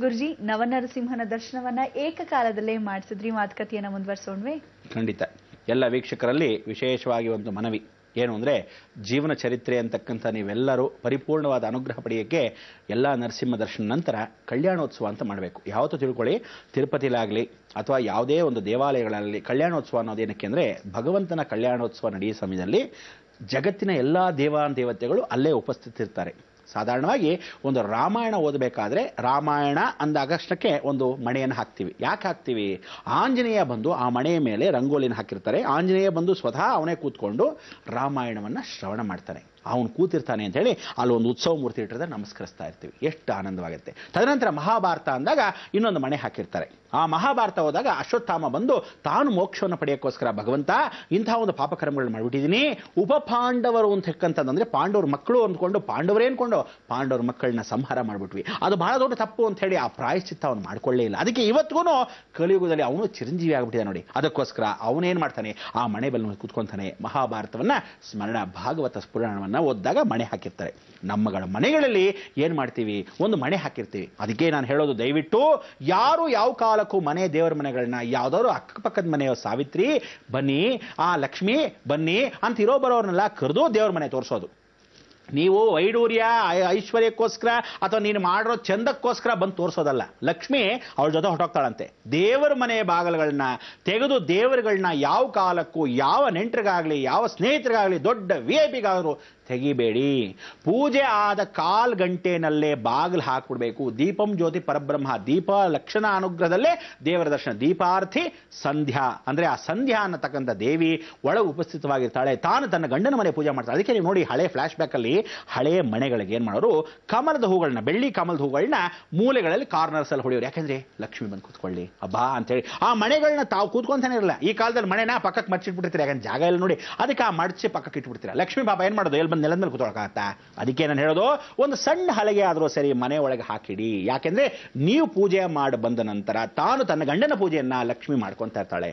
ಗುರುಜಿ, ನವನರಸಿಂಹನ ದರ್ಶನವನ್ನ ಏಕಕಾಲದಲ್ಲೇ ಮಾಡಿಸಿದ್ರಿ. ಮಾತುಕತೆಯನ್ನ ಮುಂದುವರಿಸೋಣವೇ? ಖಂಡಿತ. ಎಲ್ಲ ವೀಕ್ಷಕರಲ್ಲಿ ವಿಶೇಷವಾಗಿ ಒಂದು ಮನವಿ ಏನು ಅಂದರೆ, ಜೀವನ ಚರಿತ್ರೆ ಅಂತಕ್ಕಂಥ ನೀವೆಲ್ಲರೂ ಪರಿಪೂರ್ಣವಾದ ಅನುಗ್ರಹ ಪಡೆಯೋಕ್ಕೆ ಎಲ್ಲ ನರಸಿಂಹ ದರ್ಶನ ನಂತರ ಕಲ್ಯಾಣೋತ್ಸವ ಅಂತ ಮಾಡಬೇಕು. ಯಾವತ್ತೂ ತಿಳ್ಕೊಳ್ಳಿ, ತಿರುಪತಿಲಾಗಲಿ ಅಥವಾ ಯಾವುದೇ ಒಂದು ದೇವಾಲಯಗಳಲ್ಲಿ ಕಲ್ಯಾಣೋತ್ಸವ ಅನ್ನೋದೇನಕ್ಕೆ ಅಂದರೆ, ಭಗವಂತನ ಕಲ್ಯಾಣೋತ್ಸವ ನಡೆಯೋ ಸಮಯದಲ್ಲಿ ಜಗತ್ತಿನ ಎಲ್ಲ ದೇವತೆಗಳು ಅಲ್ಲೇ ಉಪಸ್ಥಿತಿರ್ತಾರೆ. ಸಾಧಾರಣವಾಗಿ ಒಂದು ರಾಮಾಯಣ ಓದಬೇಕಾದ್ರೆ ರಾಮಾಯಣ ಅಂದಾಗಷ್ಟಕ್ಕೆ ಒಂದು ಮಣೆಯನ್ನು ಹಾಕ್ತೀವಿ. ಯಾಕೆ ಹಾಕ್ತೀವಿ? ಆಂಜನೇಯ ಬಂದು ಆ ಮಣೆಯ ಮೇಲೆ ರಂಗೋಲಿನ ಹಾಕಿರ್ತಾರೆ. ಆಂಜನೇಯ ಬಂದು ಸ್ವತಃ ಅವನೇ ಕೂತ್ಕೊಂಡು ರಾಮಾಯಣವನ್ನು ಶ್ರವಣ ಮಾಡ್ತಾನೆ. ಅವನು ಕೂತಿರ್ತಾನೆ ಅಂತ ಹೇಳಿ ಅಲ್ಲೊಂದು ಉತ್ಸವ ಮೂರ್ತಿ ಇಟ್ಟಿದ್ರೆ ನಮಸ್ಕರಿಸ್ತಾ ಇರ್ತೀವಿ. ಎಷ್ಟು ಆನಂದವಾಗುತ್ತೆ. ತದನಂತರ ಮಹಾಭಾರತ ಅಂದಾಗ ಇನ್ನೊಂದು ಮಣೆ ಹಾಕಿರ್ತಾರೆ. ಆ ಮಹಾಭಾರತ ಹೋದಾಗ ಅಶ್ವತ್ಥಾಮ ಬಂದು ತಾನು ಮೋಕ್ಷವನ್ನು ಪಡೆಯೋಕ್ಕೋಸ್ಕರ, ಭಗವಂತ ಇಂಥ ಒಂದು ಪಾಪಕರ್ಮಗಳನ್ನ ಮಾಡಿಬಿಟ್ಟಿದ್ದೀನಿ, ಉಪಪಾಂಡವರು ಅಂತಕ್ಕಂಥದ್ದಂದ್ರೆ ಪಾಂಡವ್ರ ಮಕ್ಕಳು ಅಂದ್ಕೊಂಡು ಪಾಂಡವರೇ ಅನ್ಕೊಂಡು ಪಾಂಡವ್ರ ಮಕ್ಕಳನ್ನ ಸಂಹಾರ ಮಾಡಿಬಿಟ್ವಿ, ಅದು ಬಹಳ ದೊಡ್ಡ ತಪ್ಪು ಅಂತ ಹೇಳಿ ಆ ಪ್ರಾಯಶ್ಚಿತ್ತ ಅವನು ಮಾಡ್ಕೊಳ್ಳೇ ಇಲ್ಲ. ಅದಕ್ಕೆ ಇವತ್ತಿಗೂ ಕಲಿಯುಗದಲ್ಲಿ ಅವನು ಚಿರಂಜೀವಿ ಆಗ್ಬಿಟ್ಟಿದೆ ನೋಡಿ. ಅದಕ್ಕೋಸ್ಕರ ಅವನೇನ್ ಮಾಡ್ತಾನೆ, ಆ ಮಣೆ ಬಲ್ಲಿ ಕೂತ್ಕೊಂತಾನೆ, ಮಹಾಭಾರತವನ್ನ ಸ್ಮರಣ, ಭಾಗವತ ಪುರಾಣವನ್ನ ಓದಿದಾಗ ಮಣೆ ಹಾಕಿರ್ತಾರೆ. ನಮ್ಮಗಳ ಮನೆಗಳಲ್ಲಿ ಏನ್ ಮಾಡ್ತೀವಿ, ಒಂದು ಮಣೆ ಹಾಕಿರ್ತೀವಿ. ಅದಕ್ಕೆ ನಾನು ಹೇಳೋದು, ದಯವಿಟ್ಟು ಯಾರು ಯಾವ ಕಾಲಕ್ಕೂ ಮನೆ ದೇವರ ಮನೆಗಳನ್ನ, ಯಾವ್ದಾದ್ರು ಅಕ್ಕಪಕ್ಕದ ಮನೆಯೋ ಸಾವಿತ್ರಿ ಬನ್ನಿ, ಆ ಲಕ್ಷ್ಮಿ ಬನ್ನಿ ಅಂತ ಇರೋ ಬರೋರ್ನೆಲ್ಲ ಕರೆದು ದೇವ್ರ ಮನೆ ತೋರಿಸೋದು. ನೀವು ವೈಡೂರ್ಯ ಐಶ್ವರ್ಯಕ್ಕೋಸ್ಕರ ಅಥವಾ ನೀನು ಮಾಡಿರೋ ಚಂದಕ್ಕೋಸ್ಕರ ಬಂದು ತೋರಿಸೋದಲ್ಲ. ಲಕ್ಷ್ಮಿ ಅವಳ ಜೊತೆ ಹೊಟ್ಟೋಗ್ತಾಳಂತೆ. ದೇವರ ಮನೆಯ ಬಾಗಿಲುಗಳನ್ನ ತೆಗೆದು ದೇವರುಗಳನ್ನ ಯಾವ ಕಾಲಕ್ಕೂ ಯಾವ ನೆಂಟರಿಗಾಗಲಿ ಯಾವ ಸ್ನೇಹಿತರಿಗಾಗಲಿ ದೊಡ್ಡ VIP ಗಾದ್ರು ತೆಗಿಬೇಡಿ. ಪೂಜೆ ಆದ ಕಾಲ್ ಗಂಟೆನಲ್ಲೇ ಬಾಗಿಲು ಹಾಕ್ಬಿಡ್ಬೇಕು. ದೀಪಂ ಜ್ಯೋತಿ ಪರಬ್ರಹ್ಮ, ದೀಪ ಲಕ್ಷಣ ಅನುಗ್ರಹದಲ್ಲೇ ದೇವರ ದರ್ಶನ. ದೀಪಾರ್ಥಿ ಸಂಧ್ಯಾ ಅಂದ್ರೆ ಆ ಸಂಧ್ಯಾ ಅನ್ನತಕ್ಕಂಥ ದೇವಿ ಒಳಗೆ ಉಪಸ್ಥಿತವಾಗಿರ್ತಾಳೆ. ತಾನು ತನ್ನ ಗಂಡನ ಮನೆ ಪೂಜೆ ಮಾಡ್ತಾಳೆ. ಅದಕ್ಕೆ ನೀವು ನೋಡಿ, ಹಳೆ ಫ್ಲಾಶ್ ಬ್ಯಾಕ್ ಅಲ್ಲಿ ಹಳೆಯ ಮನೆಗಳಿಗೆ ಏನ್ ಮಾಡೋರು, ಕಮಲದ ಹೂಗಳನ್ನ, ಬೆಳ್ಳಿ ಕಮಲದ ಹೂಗಳನ್ನ ಮೂಲೆಗಳಲ್ಲಿ ಕಾರ್ನರ್ಸ್ ಅಲ್ಲಿ ಹೊಡೆಯೋರು. ಯಾಕಂದ್ರೆ ಲಕ್ಷ್ಮಿ ಬಂದು ಕೂತ್ಕೊಳ್ಳಿ ಹಬ್ಬಾ ಅಂತೇಳಿ. ಆ ಮನೆಗಳನ್ನ ತಾವು ಕೂತ್ಕೊಂತಾನೆ ಇರಲ್ಲ. ಈ ಕಾಲದಲ್ಲಿ ಮನೆನ ಪಕ್ಕಕ್ಕೆ ಮಡ್ಚಿಟ್ಬಿಟ್ಟಿರ್ತೀರ, ಯಾಕಂದ್ರೆ ಜಾಗ ಎಲ್ಲ ನೋಡಿ. ಅದಕ್ಕೆ ಆ ಮಡ್ಚಿ ಪಕ್ಕಕ್ಕೆ ಇಟ್ಬಿಡ್ತೀರ. ಲಕ್ಷ್ಮಿ ಬಾಬಾ ಏನ್ ಮಾಡೋದು, ಎಲ್ಲಿ ಬಂದು ನೆಲದ ಮೇಲೆ ಕೂತ್ಕೊಳಕಾಗತ್ತಾ? ಅದಕ್ಕೆ ನಾನು ಹೇಳೋದು, ಒಂದು ಸಣ್ಣ ಹಲಗೆ ಆದ್ರೂ ಸರಿ ಮನೆ ಒಳಗೆ ಹಾಕಿಡಿ. ಯಾಕೆಂದ್ರೆ ನೀವು ಪೂಜೆ ಮಾಡಿ ಬಂದ ನಂತರ ತಾನು ತನ್ನ ಗಂಡನ ಪೂಜೆಯನ್ನ ಲಕ್ಷ್ಮಿ ಮಾಡ್ಕೊಂತ ಇರ್ತಾಳೆ.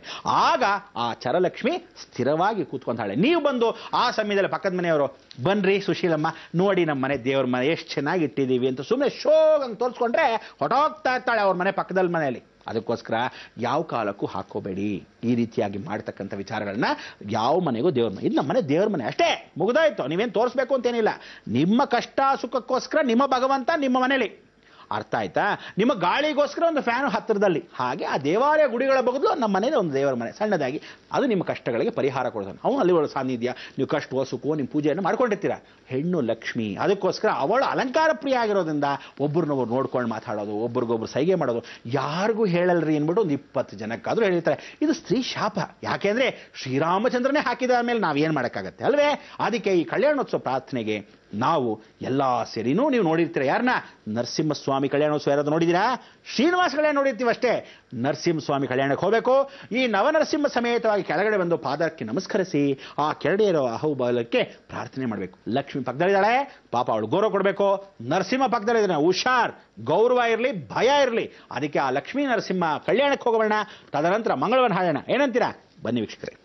ಆಗ ಆ ಚರಲಕ್ಷ್ಮಿ ಸ್ಥಿರವಾಗಿ ಕೂತ್ಕೊಂತಾಳೆ. ನೀವು ಬಂದು ಆ ಸಮಯದಲ್ಲಿ ಪಕ್ಕದ ಮನೆಯವರು ಬನ್ರಿ ಸುಶೀಲಮ್ಮ ನೋಡಿ ನಮ್ಮ ಮನೆ ದೇವ್ರ ಮನೆ ಎಷ್ಟು ಚೆನ್ನಾಗಿ ಇಟ್ಟಿದ್ದೀವಿ ಅಂತ ಸುಮ್ಮನೆ ಶೋಗ್ ಅಂತ ತೋರಿಸ್ಕೊಂಡ್ರೆ ಹೊಟ್ಟೋಗ್ತಾ ಇರ್ತಾಳೆ ಅವ್ರ ಮನೆ ಪಕ್ಕದಲ್ಲಿ ಮನೆಯಲ್ಲಿ. ಅದಕ್ಕೋಸ್ಕರ ಯಾವ ಕಾಲಕ್ಕೂ ಹಾಕೋಬೇಡಿ ಈ ರೀತಿಯಾಗಿ ಮಾಡ್ತಕ್ಕಂಥ ವಿಚಾರಗಳನ್ನ. ಯಾವ ಮನೆಗೂ ದೇವ್ರ ಮನೆ, ಇದು ನಮ್ಮ ಮನೆ ದೇವ್ರ ಮನೆ ಅಷ್ಟೇ, ಮುಗಿದಾಯ್ತು. ನೀವೇನು ತೋರಿಸ್ಬೇಕು ಅಂತೇನಿಲ್ಲ. ನಿಮ್ಮ ಕಷ್ಟ ಸುಖಕ್ಕೋಸ್ಕರ ನಿಮ್ಮ ಭಗವಂತ ನಿಮ್ಮ ಮನೇಲಿ, ಅರ್ಥ ಆಯ್ತಾ? ನಿಮ್ಮ ಗಾಳಿಗೋಸ್ಕರ ಒಂದು ಫ್ಯಾನ್ ಹತ್ತಿರದಲ್ಲಿ. ಹಾಗೆ ಆ ದೇವಾಲಯ ಗುಡಿಗಳ ಬದಲು ನಮ್ಮ ಮನೇಲಿ ಒಂದು ದೇವರ ಮನೆ ಸಣ್ಣದಾಗಿ, ಅದು ನಿಮ್ಮ ಕಷ್ಟಗಳಿಗೆ ಪರಿಹಾರ ಕೊಡ್ತಾನೆ. ಅವನು ಅಲ್ಲಿ ಒಳ್ಳೆ ಸಾನ್ನಿಧ್ಯ, ನೀವು ಕಷ್ಟವೋ ಸುಖವೋ ನಿಮ್ಮ ಪೂಜೆಯನ್ನು ಮಾಡ್ಕೊಂಡಿರ್ತೀರ. ಹೆಣ್ಣು ಲಕ್ಷ್ಮಿ, ಅದಕ್ಕೋಸ್ಕರ ಅವಳು ಅಲಂಕಾರ ಪ್ರಿಯ ಆಗಿರೋದ್ರಿಂದ ಒಬ್ಬರನ್ನೊಬ್ರು ನೋಡ್ಕೊಂಡು ಮಾತಾಡೋದು, ಒಬ್ರಿಗೊಬ್ರು ಸೈಗೆ ಮಾಡೋದು, ಯಾರಿಗೂ ಹೇಳಲ್ರಿ ಅಂದ್ಬಿಟ್ಟು ಒಂದು 20 ಜನಕ್ಕಾದ್ರೂ ಹೇಳಿರ್ತಾರೆ. ಇದು ಸ್ತ್ರೀ ಶಾಪ. ಯಾಕೆಂದ್ರೆ ಶ್ರೀರಾಮಚಂದ್ರನೇ ಹಾಕಿದ ಮೇಲೆ ನಾವೇನ್ ಮಾಡೋಕ್ಕಾಗತ್ತೆ ಅಲ್ವೇ? ಅದಕ್ಕೆ ಈ ಕಲ್ಯಾಣೋತ್ಸವ ಪ್ರಾರ್ಥನೆಗೆ ನಾವು ಎಲ್ಲ ಸೇರಿನೂ, ನೀವು ನೋಡಿರ್ತೀರ ಯಾರನ್ನ, ನರಸಿಂಹಸ್ವಾಮಿ ಕಲ್ಯಾಣೋತ್ಸವ ಯಾರಾದ್ರು ನೋಡಿದ್ದೀರಾ? ಶ್ರೀನಿವಾಸ ಕಲ್ಯಾಣ ನೋಡಿರ್ತೀವಿ ಅಷ್ಟೇ. ನರಸಿಂಹಸ್ವಾಮಿ ಕಲ್ಯಾಣಕ್ಕೆ ಹೋಗಬೇಕು. ಈ ನವನರಸಿಂಹ ಸಮೇತವಾಗಿ ಕೆಳಗಡೆ ಬಂದು ಪಾದಕ್ಕೆ ನಮಸ್ಕರಿಸಿ ಆ ಕೆಳಗಡೆ ಇರೋ ಅಹೋಬಲಕ್ಕೆ ಪ್ರಾರ್ಥನೆ ಮಾಡಬೇಕು. ಲಕ್ಷ್ಮಿ ಪಕ್ಕದಲ್ಲಿದ್ದಾಳೆ, ಪಾಪ ಅವಳು ಗೌರವ ಕೊಡಬೇಕು. ನರಸಿಂಹ ಪಕ್ಕದಲ್ಲಿದ್ದಾನೆ, ಹುಷಾರ್, ಗೌರವ ಇರಲಿ, ಭಯ ಇರಲಿ. ಅದಕ್ಕೆ ಆ ಲಕ್ಷ್ಮೀ ನರಸಿಂಹ ಕಲ್ಯಾಣಕ್ಕೆ ಹೋಗೋಣ. ತದನಂತರ ಮಂಗಳವನ್ನ ಹಾಡೋಣ. ಏನಂತೀರಾ? ಬನ್ನಿ ವೀಕ್ಷಕರೇ.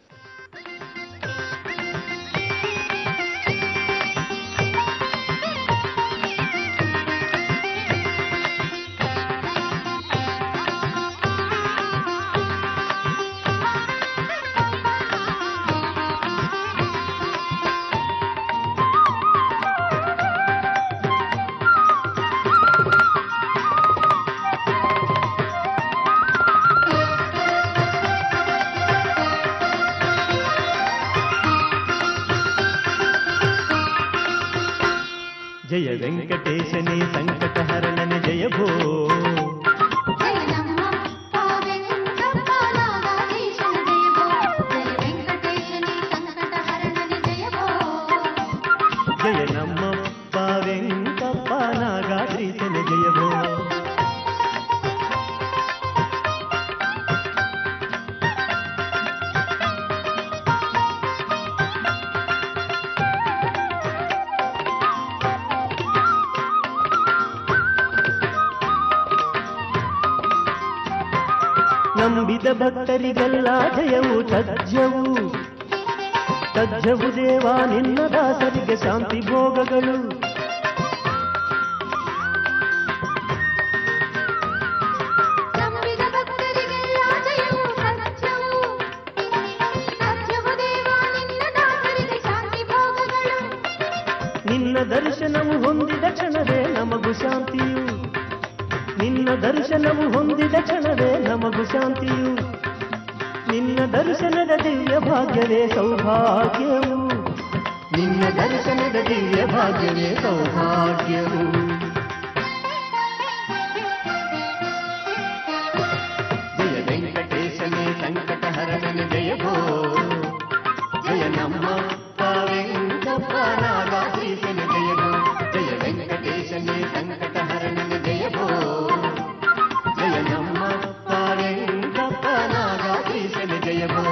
ಜಯ ವೆಂಕಟೇಶನೇ ಸಂಕಟಹರಣನೆ ಜಯ ಭೋ. ಜಯ ನಮ್ಮಪ್ಪ ವೆಂಕಪ್ಪ ನಾಗಾದ್ರೀಶನ ಜಯ ಭೋ. ನಂಬಿದ ಭಕ್ತರಿಗೆಲ್ಲ ಜಯವು ತಜ್ಜವು, ತಜ್ಜವು ದೇವ ನಿನ್ನ ದಾಸರಿಗೆ ಶಾಂತಿ ಭೋಗಗಳು. ದರ್ಶನವು ಹೊಂದಿದ ಕ್ಷಣವೇ ನಮಗೂ ಶಾಂತಿಯು. ನಿನ್ನ ದರ್ಶನದ ದಿವ್ಯ ಭಾಗ್ಯವೇ ಸೌಭಾಗ್ಯವು. ನಿನ್ನ ದರ್ಶನದ ದಿವ್ಯ ಭಾಗ್ಯವೇ ಸೌಭಾಗ್ಯವು. ಜಯ ವೆಂಕಟೇಶನೇ ಸಂಕಟಹರನೇ ಜಯ ಭೋ. ಜಯ ನಮ್ಮ ವೆಂಕಟಪ್ಪ ನಾಗಾಧೀಶನೇ ಜಯ ಭೋ. ಜಯ ವೆಂಕಟೇಶನೇ ಸಂಕಟಹರನೇ ಜಯ ಭೋ. ಜಯ ನಮ್ಮ ವೆಂಕಟಪ್ಪ ನಾಗಾಧೀಶನೇ ಜಯ ಭೋ.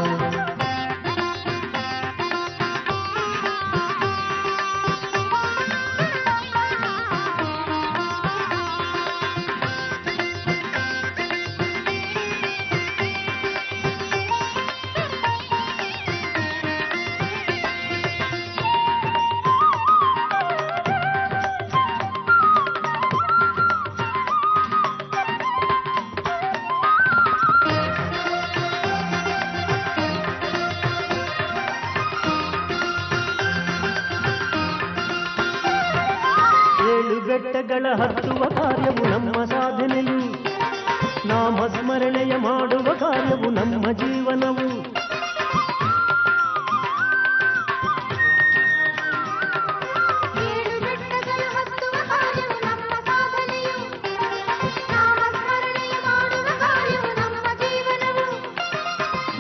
ಬೆಟ್ಟಗಳ ಹತ್ತುವ ಕಾರ್ಯವು ನಮ್ಮ ಸಾಧನೆಯು. ನಾಮಸ್ಮರಣೆಯ ಮಾಡುವ ಕಾರ್ಯವು ನಮ್ಮ ಜೀವನವು.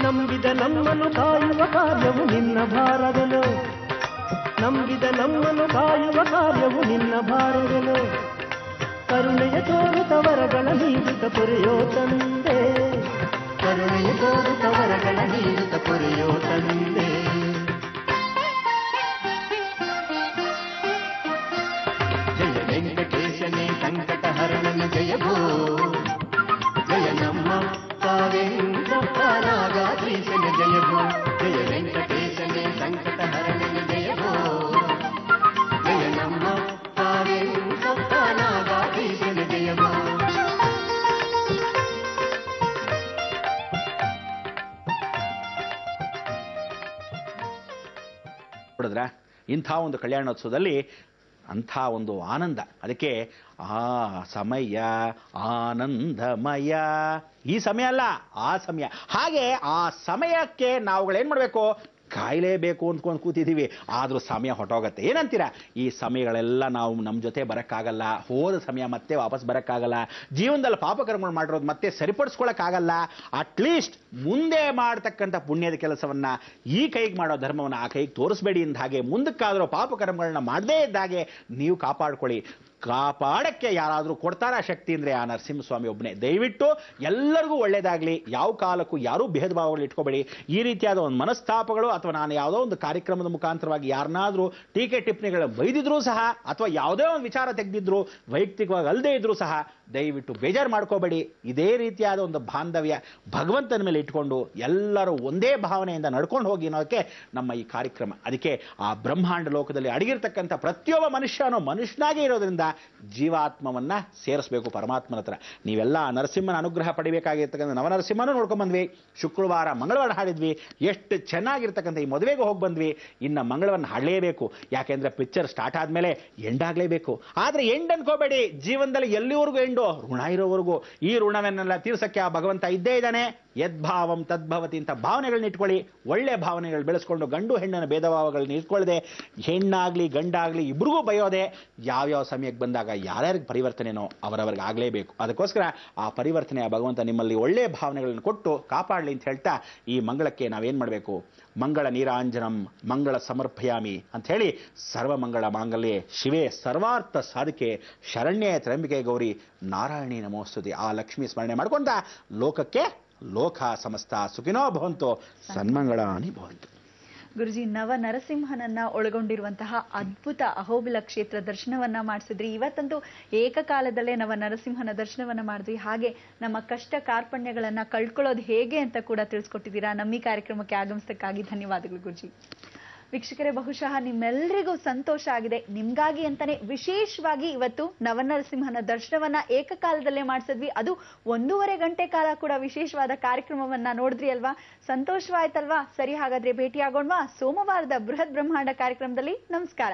ನಂಬಿದ ನಮ್ಮನ್ನು ಕಾಯುವ ಕಾರ್ಯವು ನಿನ್ನ ಭಾರದಲು. ನಂಬಿದ ನಮ್ಮನ್ನು ಕಾಯುವ ಕಾರ್ಯವು ನಿನ್ನ ಭಾರದಲು. ಕರುಣೆಯ ತೋರುತ ವರಗಳ ನೀಡುತ್ತ ಪೊರೆಯೋ ತಂದೆ. ಕರುಣೆಯ ತೋರುತ ವರಗಳ ನೀಡುತ್ತ ಪೊರೆಯೋ ತಂದೆ. ಜಯ ವೆಂಕಟೇಶನೇ ಸಂಕಟಹರಣ ಜಯ ಭೋ. ಜಯ ನಮ್ಮ ವೆಂಕಟಪ್ಪ ನಾಗಾಧೀಶನ ಜಯ ಭೋ. ಜಯ ವೆಂಕಟೇಶನೇ ಸಂಕಟಹರಣ ಜಯ ಭೋ. ಜಯ ನಮ್ಮ ವೆಂಕಟಪ್ಪ ನಾಗಾಧೀಶನ ಜಯ ಭೋ. ನೋಡಿದ್ರ ಇಂಥ ಒಂದು ಕಲ್ಯಾಣೋತ್ಸವದಲ್ಲಿ ಅಂಥ ಒಂದು ಆನಂದ. ಅದಕ್ಕೆ ಆ ಸಮಯ ಆನಂದಮಯ. ಈ ಸಮಯ ಅಲ್ಲ, ಆ ಸಮಯ. ಹಾಗೆ ಆ ಸಮಯಕ್ಕೆ ನಾವುಗಳೇನು ಮಾಡಬೇಕು, ಕಾಯಲೇಬೇಕು ಅಂದ್ಕೊಂಡು ಕೂತಿದ್ದೀವಿ. ಆದರೂ ಸಮಯ ಹೊಟ್ಟೋಗತ್ತೆ. ಏನಂತೀರಾ? ಈ ಸಮಯಗಳೆಲ್ಲ ನಾವು ನಮ್ಮ ಜೊತೆ ಬರೋಕ್ಕಾಗಲ್ಲ. ಹೋದ ಸಮಯ ಮತ್ತೆ ವಾಪಸ್ ಬರೋಕ್ಕಾಗಲ್ಲ. ಜೀವನದಲ್ಲಿ ಪಾಪಕರ್ಮಗಳು ಮಾಡಿರೋದು ಮತ್ತೆ ಸರಿಪಡಿಸ್ಕೊಳ್ಳೋಕ್ಕಾಗಲ್ಲ. ಅಟ್ಲೀಸ್ಟ್ ಮುಂದೆ ಮಾಡ್ತಕ್ಕಂಥ ಪುಣ್ಯದ ಕೆಲಸವನ್ನು ಈ ಕೈಗೆ ಮಾಡೋ ಧರ್ಮವನ್ನು ಆ ಕೈಗೆ ತೋರಿಸ್ಬೇಡಿ ಅಂದ ಹಾಗೆ, ಮುಂದಕ್ಕಾದರೂ ಪಾಪಕರ್ಮಗಳನ್ನ ಮಾಡದೇ ಇದ್ದಾಗೆ ನೀವು ಕಾಪಾಡ್ಕೊಳ್ಳಿ. ಕಾಪಾಡಕ್ಕೆ ಯಾರಾದರೂ ಕೊಡ್ತಾರ ಶಕ್ತಿ ಅಂದರೆ ಆ ನರಸಿಂಹಸ್ವಾಮಿ ಒಬ್ಬನೇ. ದಯವಿಟ್ಟು ಎಲ್ಲರಿಗೂ ಒಳ್ಳೇದಾಗಲಿ. ಯಾವ ಕಾಲಕ್ಕೂ ಯಾರೂ ಭೇದ ಭಾವಗಳು ಇಟ್ಕೋಬೇಡಿ. ಈ ರೀತಿಯಾದ ಒಂದು ಮನಸ್ತಾಪಗಳು ಅಥವಾ ನಾನು ಯಾವುದೋ ಒಂದು ಕಾರ್ಯಕ್ರಮದ ಮುಖಾಂತರವಾಗಿ ಯಾರನ್ನಾದರೂ ಟೀಕೆ ಟಿಪ್ಪಣಿಗಳ ಬೈದಿದ್ರೂ ಸಹ, ಅಥವಾ ಯಾವುದೇ ಒಂದು ವಿಚಾರ ತೆಗೆದಿದ್ರು ವೈಯಕ್ತಿಕವಾಗಿ ಅಲ್ಲದೇ ಇದ್ರೂ ಸಹ ದಯವಿಟ್ಟು ಬೇಜಾರು ಮಾಡ್ಕೋಬೇಡಿ. ಇದೇ ರೀತಿಯಾದ ಒಂದು ಬಾಂಧವ್ಯ ಭಗವಂತನ ಮೇಲೆ ಇಟ್ಕೊಂಡು ಎಲ್ಲರೂ ಒಂದೇ ಭಾವನೆಯಿಂದ ನಡ್ಕೊಂಡು ಹೋಗಿ ಅನ್ನೋದಕ್ಕೆ ನಮ್ಮ ಈ ಕಾರ್ಯಕ್ರಮ. ಅದಕ್ಕೆ ಆ ಬ್ರಹ್ಮಾಂಡ ಲೋಕದಲ್ಲಿ ಅಡಗಿರ್ತಕ್ಕಂಥ ಪ್ರತಿಯೊಬ್ಬ ಮನುಷ್ಯನೋ ಮನುಷ್ಯನಾಗೇ ಇರೋದ್ರಿಂದ ಜೀವಾತ್ಮವನ್ನ ಸೇರಿಸಬೇಕು ಪರಮಾತ್ಮನ ಹತ್ರ. ನೀವೆಲ್ಲ ನರಸಿಂಹನ ಅನುಗ್ರಹ ಪಡಿಬೇಕಾಗಿರ್ತಕ್ಕಂಥ ನವನರಸಿಂಹನೂ ನೋಡ್ಕೊಂಡ್ ಬಂದ್ವಿ. ಶುಕ್ರವಾರ ಮಂಗಳವಾರ ಹಾಡಿದ್ವಿ. ಎಷ್ಟು ಚೆನ್ನಾಗಿರ್ತಕ್ಕಂಥ ಈ ಮದುವೆಗೂ ಹೋಗಿ ಬಂದ್ವಿ. ಇನ್ನು ಮಂಗಳವನ್ನು ಹಾಡಲೇಬೇಕು. ಯಾಕೆಂದ್ರೆ ಪಿಕ್ಚರ್ ಸ್ಟಾರ್ಟ್ ಆದ್ಮೇಲೆ ಎಂಡ್ ಆಗಲೇಬೇಕು. ಆದ್ರೆ ಎಂಡ್ ಅನ್ಕೋಬೇಡಿ. ಜೀವನದಲ್ಲಿ ಎಲ್ಲಿವರೆಗೂ ಎಂಡು, ಋಣ ಇರೋವರೆಗೂ. ಈ ಋಣವನ್ನೆಲ್ಲ ತೀರ್ಸಕ್ಕೆ ಆ ಭಗವಂತ ಇದ್ದೇ ಇದ್ದಾನೆ. ಯದ್ಭಾವಂ ತದ್ಭವತಿ ಅಂತ ಭಾವನೆಗಳನ್ನ ಇಟ್ಕೊಳ್ಳಿ. ಒಳ್ಳೆ ಭಾವನೆಗಳು ಬೆಳೆಸ್ಕೊಂಡು ಗಂಡು ಹೆಣ್ಣನ ಭೇದ ಭಾವಗಳನ್ನ ಇಟ್ಕೊಳ್ಳದೆ, ಹೆಣ್ಣಾಗ್ಲಿ ಗಂಡಾಗ್ಲಿ ಇಬ್ರಿಗೂ ಬಯೋದೆ. ಯಾವ್ಯಾವ ಸಮಯಕ್ಕೆ ಬಂದಾಗ ಯಾರ್ಯಾರಿಗೆ ಪರಿವರ್ತನೆನೋ ಅವರವರಿಗೆ ಆಗಲೇಬೇಕು. ಅದಕ್ಕೋಸ್ಕರ ಆ ಪರಿವರ್ತನೆ ಆ ಭಗವಂತ ನಿಮ್ಮಲ್ಲಿ ಒಳ್ಳೆ ಭಾವನೆಗಳನ್ನು ಕೊಟ್ಟು ಕಾಪಾಡಲಿ ಅಂತ ಹೇಳ್ತಾ, ಈ ಮಂಗಳಕ್ಕೆ ನಾವೇನ್ ಮಾಡಬೇಕು, ಮಂಗಳ ನೀರಾಂಜನಂ ಮಂಗಳ ಸಮರ್ಪಯಾಮಿ ಅಂತ ಹೇಳಿ, ಸರ್ವಮಂಗಳ ಮಾಂಗಲ್ಯೆ ಶಿವೇ ಸರ್ವಾರ್ಥ ಸಾಧಿಕೆ ಶರಣ್ಯೇ ತ್ರ್ಯಂಬಿಕೆ ಗೌರಿ ನಾರಾಯಣಿ ನಮೋಸ್ತುತಿ. ಆ ಲಕ್ಷ್ಮೀ ಸ್ಮರಣೆ ಮಾಡ್ಕೊಂತ ಲೋಕಕ್ಕೆ ಲೋಕ ಸಮಸ್ತ ಸುಖಿನೋ ಭವಂತು ಸನ್ಮಂಗಳಾನಿ ಭವಂತು. ಗುರುಜಿ, ನವ ನರಸಿಂಹನನ್ನ ಒಳಗೊಂಡಿರುವಂತಹ ಅದ್ಭುತ ಅಹೋಬಿಲ ಕ್ಷೇತ್ರ ದರ್ಶನವನ್ನ ಮಾಡಿಸಿದ್ರಿ. ಇವತ್ತಂತೂ ಏಕಕಾಲದಲ್ಲೇ ನವ ನರಸಿಂಹನ ದರ್ಶನವನ್ನ ಮಾಡಿದ್ವಿ. ಹಾಗೆ ನಮ್ಮ ಕಷ್ಟ ಕಾರ್ಪಣ್ಯಗಳನ್ನ ಕಳ್ಕೊಳ್ಳೋದು ಹೇಗೆ ಅಂತ ಕೂಡ ತಿಳಿಸ್ಕೊಟ್ಟಿದ್ದೀರಾ. ನಮ್ಮ ಈ ಕಾರ್ಯಕ್ರಮಕ್ಕೆ ಆಗಮಿಸಕ್ಕಾಗಿ ಧನ್ಯವಾದಗಳು ಗುರುಜಿ. ವೀಕ್ಷಕರೇ, ಬಹುಶಃ ನಿಮ್ಮೆಲ್ಲರಿಗೂ ಸಂತೋಷ ಆಗಿದೆ. ನಿಮ್ಗಾಗಿ ಅಂತಾನೆ ವಿಶೇಷವಾಗಿ ಇವತ್ತು ನವನರಸಿಂಹನ ದರ್ಶನವನ್ನ ಏಕಕಾಲದಲ್ಲೇ ಮಾಡಿಸಿದ್ವಿ. ಅದು 1.5 ಗಂಟೆ ಕಾಲ ಕೂಡ ವಿಶೇಷವಾದ ಕಾರ್ಯಕ್ರಮವನ್ನ ನೋಡಿದ್ರಿ ಅಲ್ವಾ? ಸಂತೋಷವಾಯ್ತಲ್ವಾ? ಸರಿ, ಹಾಗಾದ್ರೆ ಭೇಟಿಯಾಗೋಣವಾ ಸೋಮವಾರದ ಬೃಹತ್ ಬ್ರಹ್ಮಾಂಡ ಕಾರ್ಯಕ್ರಮದಲ್ಲಿ. ನಮಸ್ಕಾರ.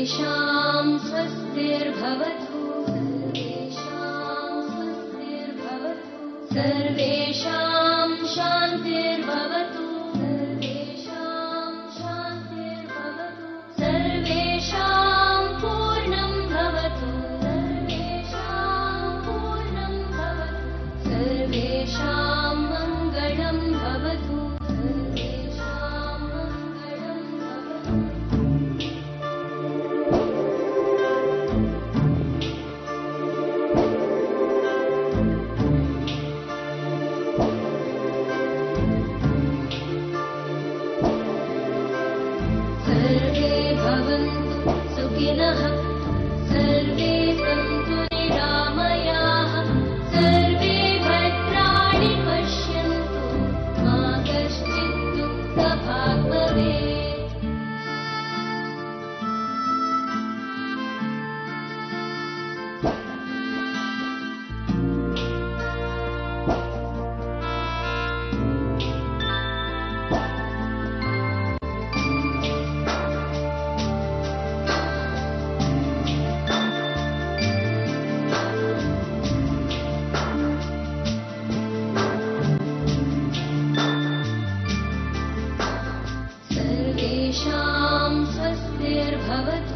सर्वेषां स्वस्तिर्भवतु सर्वेषां शान्तिर्भवतु सर्वेषां पूर्णं भवतु सर्वेषां मङ्गलं भवतु सर्वे सन्तु निरामयाः सर्वे भद्राणि पश्यन्तु मा कश्चित् दुःखभाग् भवेत् सर्वेषां स्वस्तिर्भवतु